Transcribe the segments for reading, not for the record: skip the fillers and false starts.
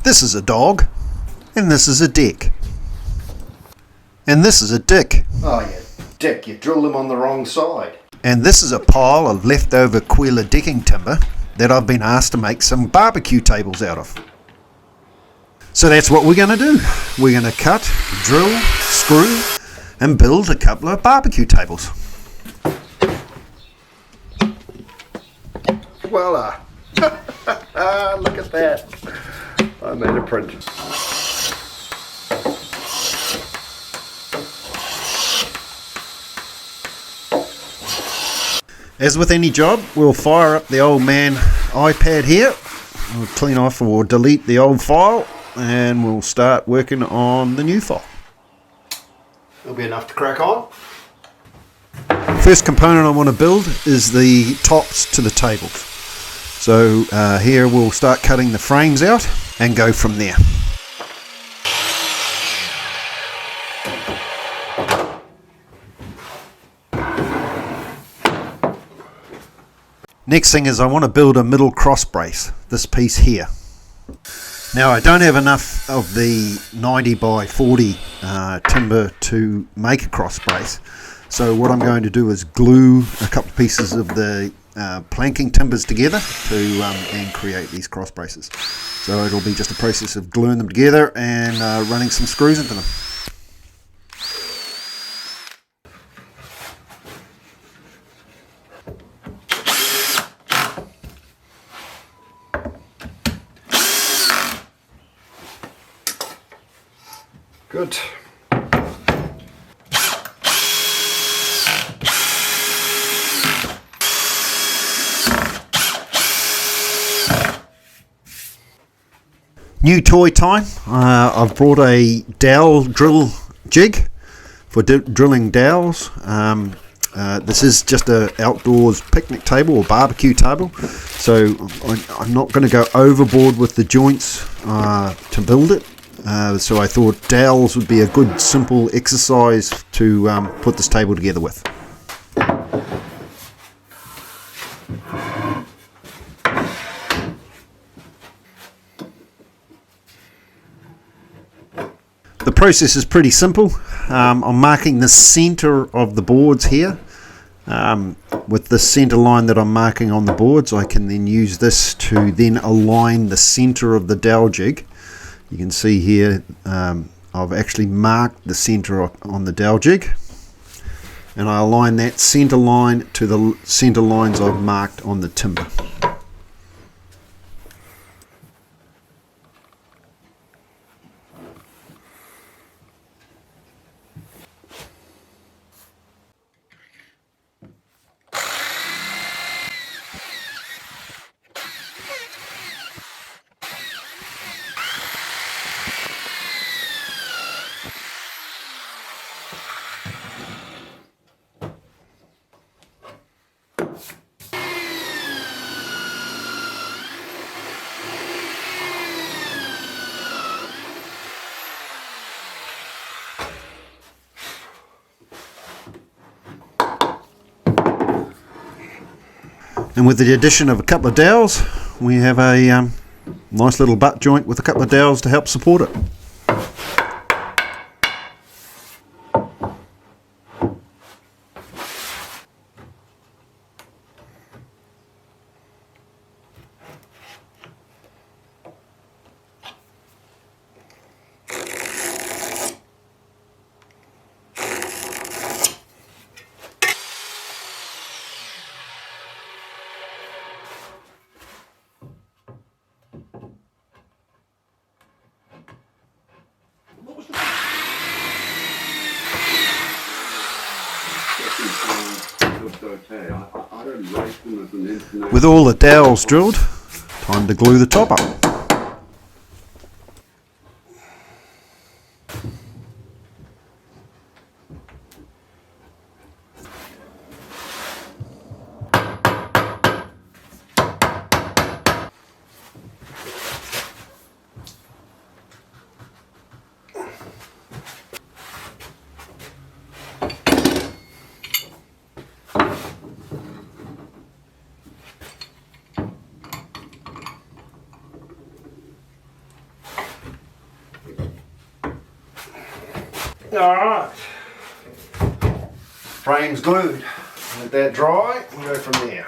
This is a dog, and this is a deck, and this is a dick, Oh, you dick, you drilled them on the wrong side. and this is a pile of leftover Kwila decking timber that I've been asked to make some barbecue tables out of. So that's what we're going to do. We're going to cut, drill, screw, and build a couple of barbecue tables. Voila! Look at that. I made a print. As with any job, we'll fire up the old man iPad here. We'll clean off or delete the old file, and we'll start working on the new file. It'll be enough to crack on. First component I want to build is the tops to the tables. So here we'll start cutting the frames out and go from there. Next thing is I want to build a middle cross brace, this piece here. Now I don't have enough of the 90 by 40 timber to make a cross brace, so what I'm going to do is glue a couple of pieces of the planking timbers together to and create these cross braces. So it'll be just a process of gluing them together and running some screws into them. Good. New toy time. I've brought a dowel drill jig for drilling dowels. This is just a outdoors picnic table or barbecue table, so I'm not going to go overboard with the joints to build it. So I thought dowels would be a good simple exercise to put this table together with. The process is pretty simple. I'm marking the center of the boards here. With the center line that I'm marking on the boards, I can then use this to then align the center of the dowel jig. You can see here I've actually marked the center on the dowel jig, and I align that center line to the center lines I've marked on the timber. And with the addition of a couple of dowels, we have a nice little butt joint with a couple of dowels to help support it. With all the dowels drilled, time to glue the top up. Alright. Frame's glued. Let that dry and go from there.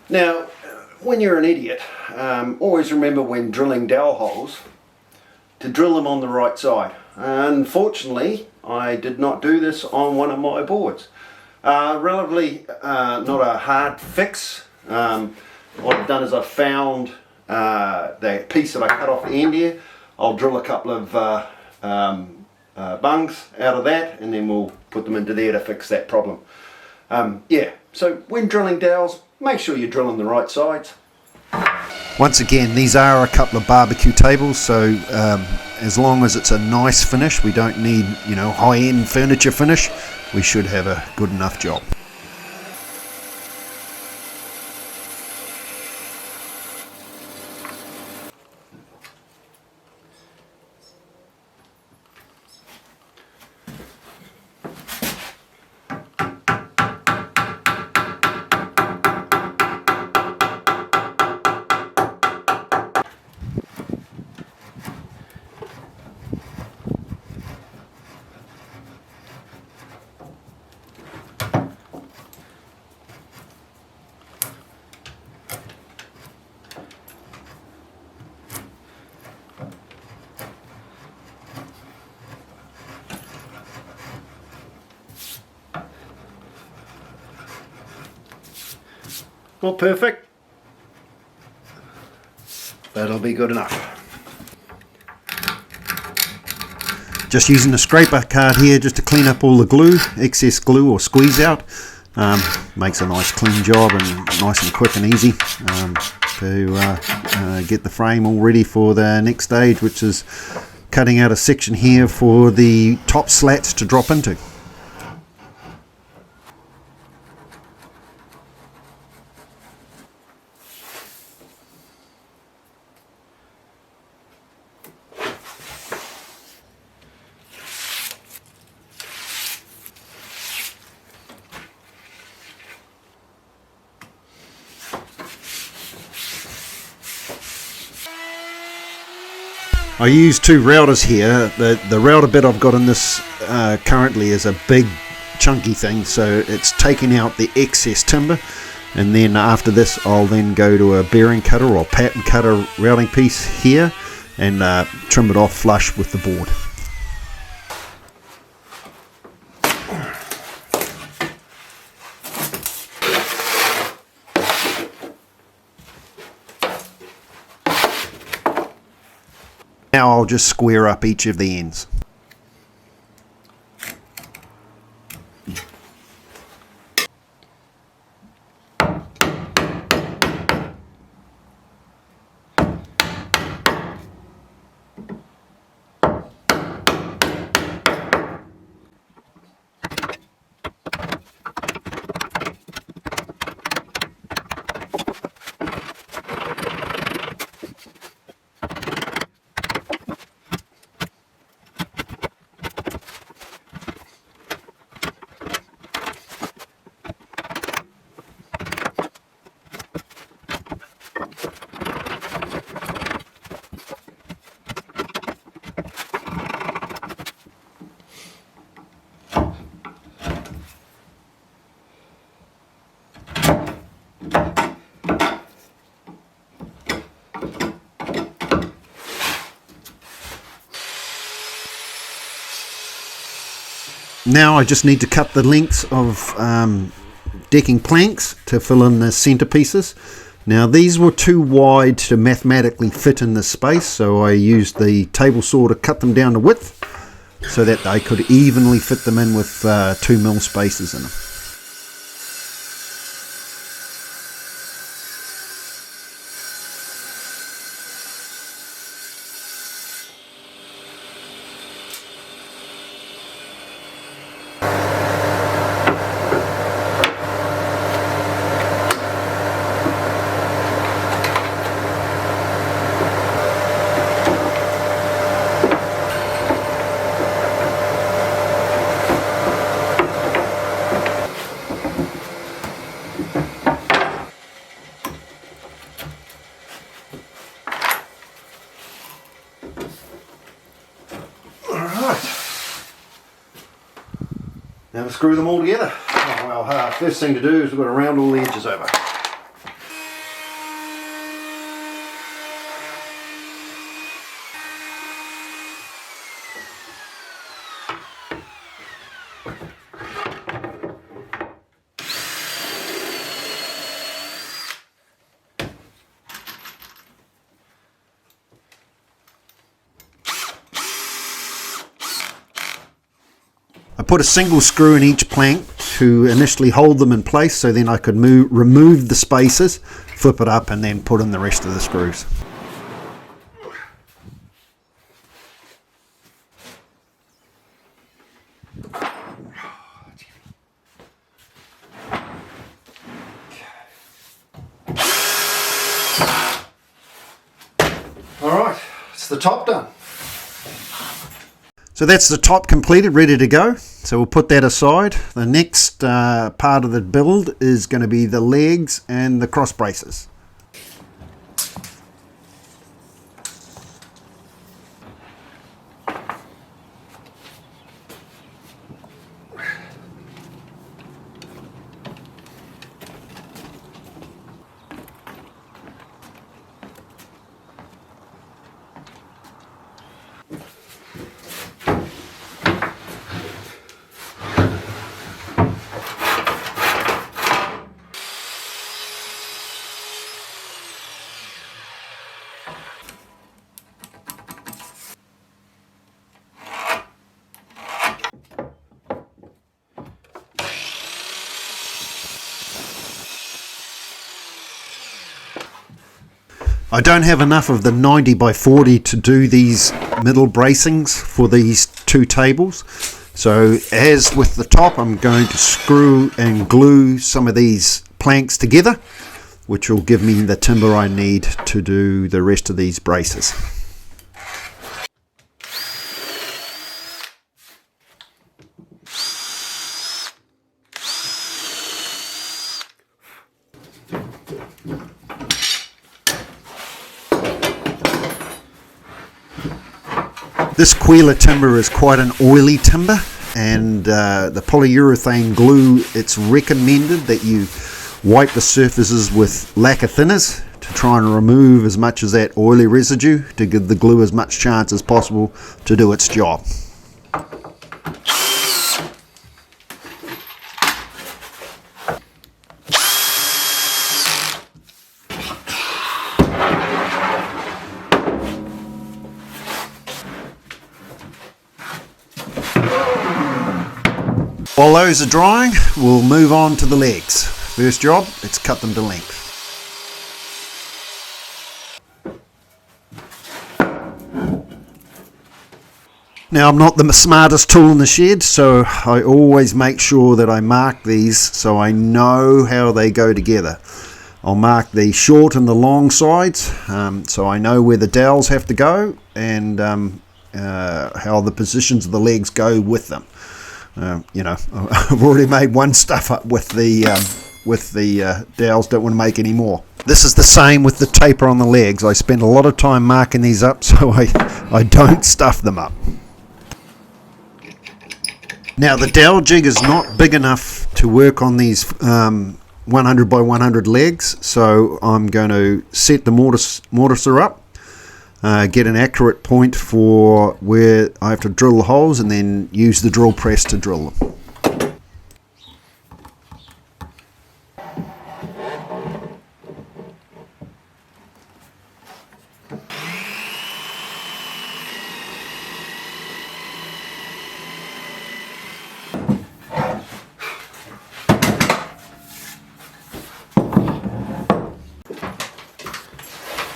Now, when you're an idiot, always remember when drilling dowel holes to drill them on the right side. Unfortunately, I did not do this on one of my boards. Relatively not a hard fix. What I've done is I've found the piece that I cut off the end here. I'll drill a couple of bungs out of that, and then we'll put them into there to fix that problem. Yeah, so when drilling dowels, make sure you're drilling the right sides. Once again, these are a couple of barbecue tables, so as long as it's a nice finish, we don't need, you know, high-end furniture finish, we should have a good enough job. Not perfect. That'll be good enough. Just using the scraper card here just to clean up all the glue, excess glue or squeeze out. Makes a nice clean job and nice and quick and easy to get the frame all ready for the next stage, which is cutting out a section here for the top slats to drop into. I use two routers here. The router bit I've got in this currently is a big chunky thing, so it's taking out the excess timber, and then after this I'll then go to a bearing cutter or pattern cutter routing piece here and trim it off flush with the board. Now I'll just square up each of the ends. Now I just need to cut the lengths of decking planks to fill in the centre pieces. Now these were too wide to mathematically fit in this space, so I used the table saw to cut them down to width so that I could evenly fit them in with 2mm spaces in them. Now to screw them all together. Oh, well, first thing to do is we've got to round all the edges over. I put a single screw in each plank to initially hold them in place, so then I could remove the spacers, flip it up, and then put in the rest of the screws. Alright, it's the top done. So that's the top completed, ready to go. So we'll put that aside. The next part of the build is going to be the legs and the cross braces. I don't have enough of the 90 by 40 to do these middle bracings for these two tables. So as with the top, I'm going to screw and glue some of these planks together, which will give me the timber I need to do the rest of these braces. This Kwila timber is quite an oily timber, and the polyurethane glue, it's recommended that you wipe the surfaces with lacquer thinners to try and remove as much of that oily residue to give the glue as much chance as possible to do its job. While those are drying, we'll move on to the legs. First job, let's cut them to length. Now, I'm not the smartest tool in the shed, so I always make sure that I mark these so I know how they go together. I'll mark the short and the long sides, so I know where the dowels have to go and how the positions of the legs go with them. You know, I've already made one stuff up with the dowels, don't want to make any more. This is the same with the taper on the legs. I spend a lot of time marking these up so I don't stuff them up. Now the dowel jig is not big enough to work on these 100 by 100 legs, so I'm going to set the mortiser up. Get an accurate point for where I have to drill the holes, and then use the drill press to drill them.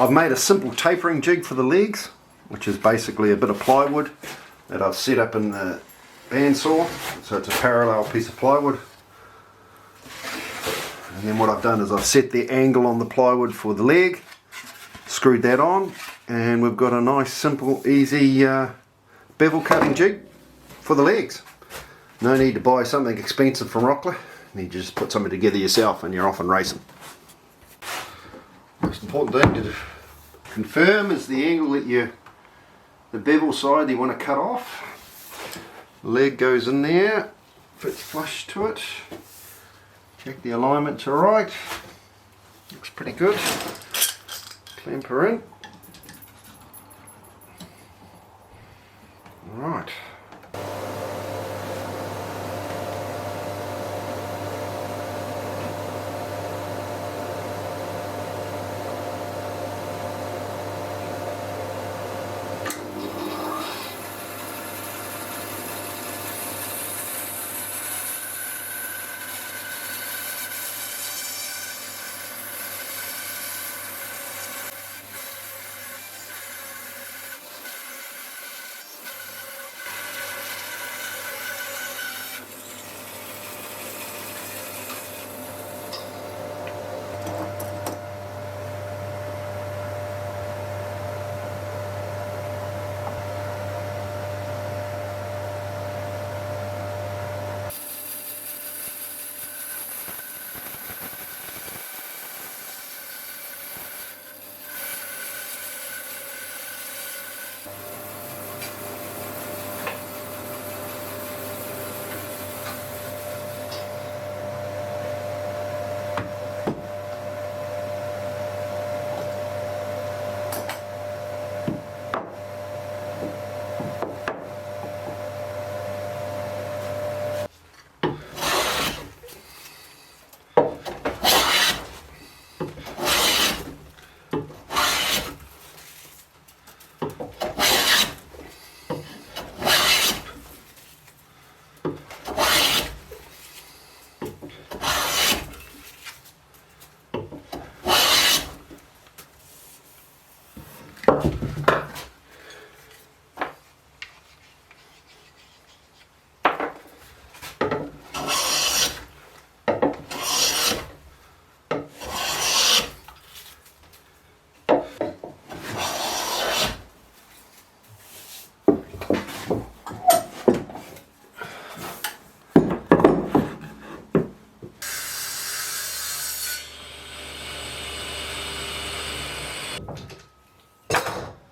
I've made a simple tapering jig for the legs, which is basically a bit of plywood that I've set up in the bandsaw. So it's a parallel piece of plywood. And then what I've done is I've set the angle on the plywood for the leg, screwed that on, and we've got a nice, simple, easy bevel cutting jig for the legs. No need to buy something expensive from Rockler. You need to just put something together yourself and you're off and racing. Most important thing to confirm is the angle that the bevel side you want to cut off. The leg goes in there, fits flush to it. Check the alignments are right. Looks pretty good. Clamp her in. Alright.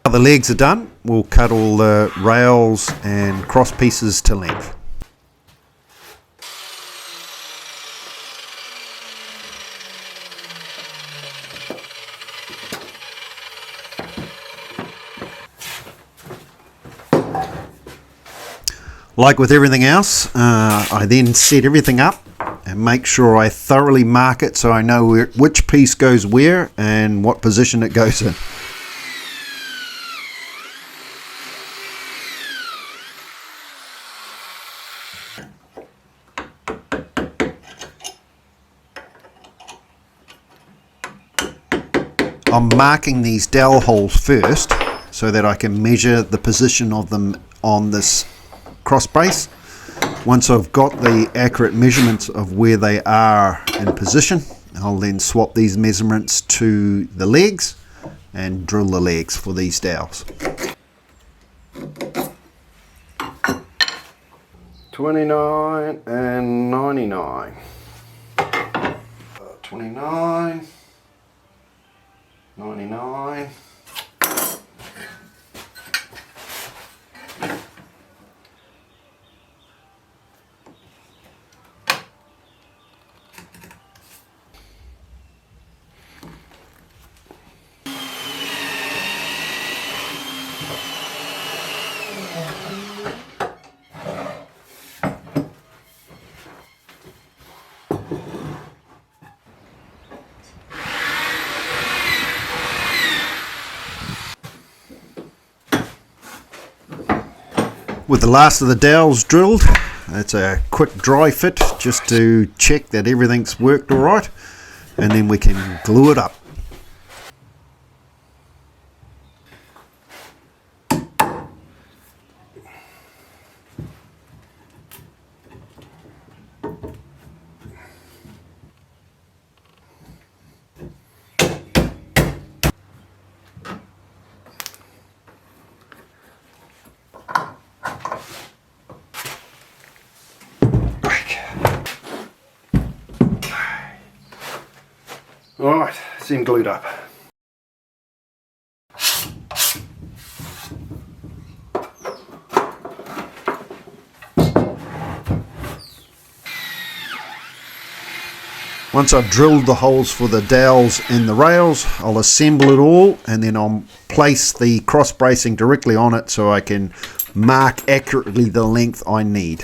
The legs are done. We'll cut all the rails and cross pieces to length. Like with everything else, I then set everything up and make sure I thoroughly mark it so I know which piece goes where and what position it goes in. I'm marking these dowel holes first so that I can measure the position of them on this cross brace. Once I've got the accurate measurements of where they are in position, I'll then swap these measurements to the legs and drill the legs for these dowels. 29 and 99. 29, 99. With the last of the dowels drilled, it's a quick dry fit just to check that everything's worked alright, and then we can glue it up. Alright, it's then glued up. Once I've drilled the holes for the dowels and the rails, I'll assemble it all and then I'll place the cross bracing directly on it so I can mark accurately the length I need.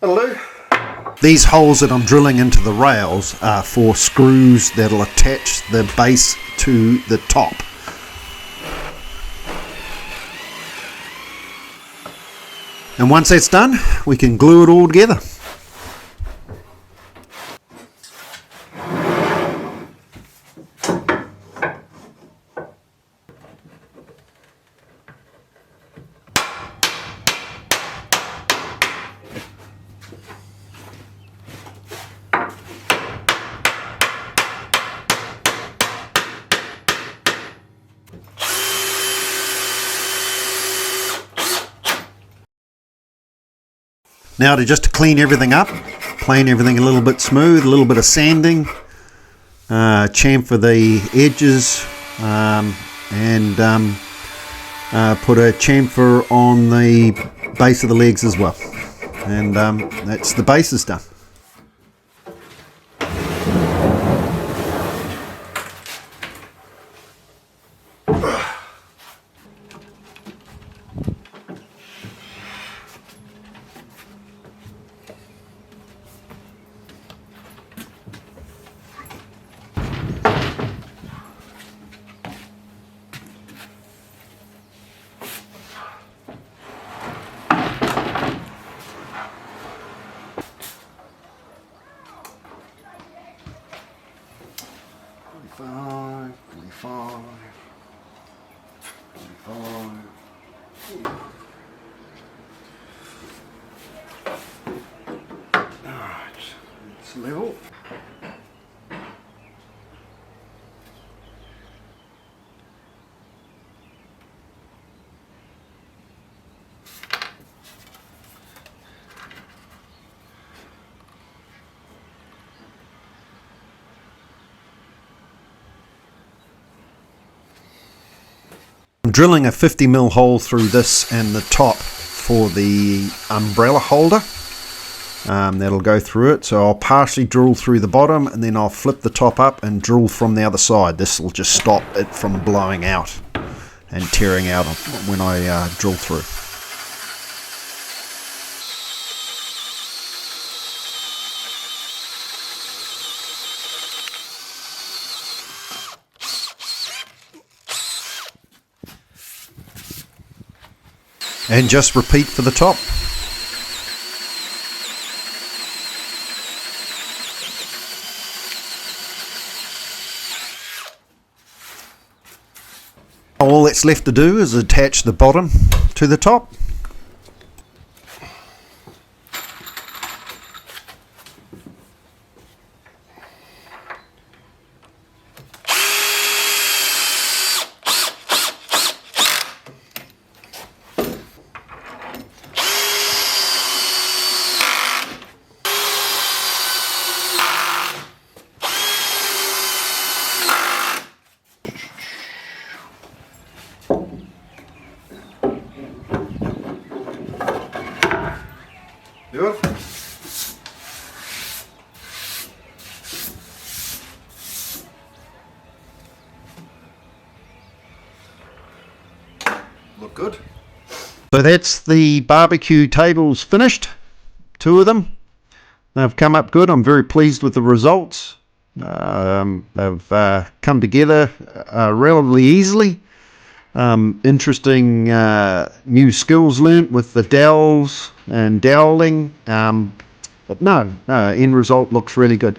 That'll do. These holes that I'm drilling into the rails are for screws that'll attach the base to the top. And once that's done, we can glue it all together. Now to clean everything up, plane everything a little bit smooth, a little bit of sanding, chamfer the edges, and put a chamfer on the base of the legs as well. And that's the bases done. Level. I'm drilling a 50mm hole through this and the top for the umbrella holder. That'll go through it, so I'll partially drill through the bottom and then I'll flip the top up and drill from the other side. This will just stop it from blowing out and tearing out when I drill through. And just repeat for the top. All that's left to do is attach the bottom to the top. Beautiful. Look good. So that's the barbecue tables finished, 2 of them. They've come up good. I'm very pleased with the results. They've come together relatively easily. Interesting new skills learnt with the dowels and doweling. But no, end result looks really good.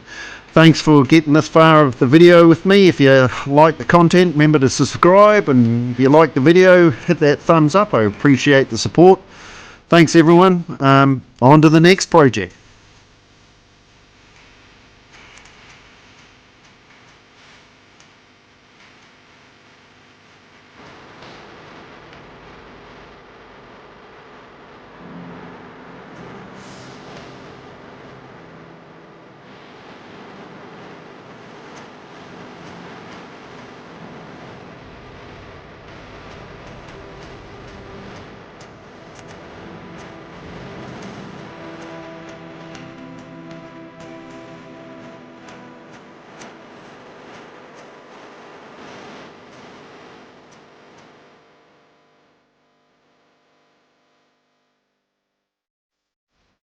Thanks for getting this far of the video with me. If you like the content, remember to subscribe, and if you like the video, hit that thumbs up. I appreciate the support. Thanks everyone. On to the next project.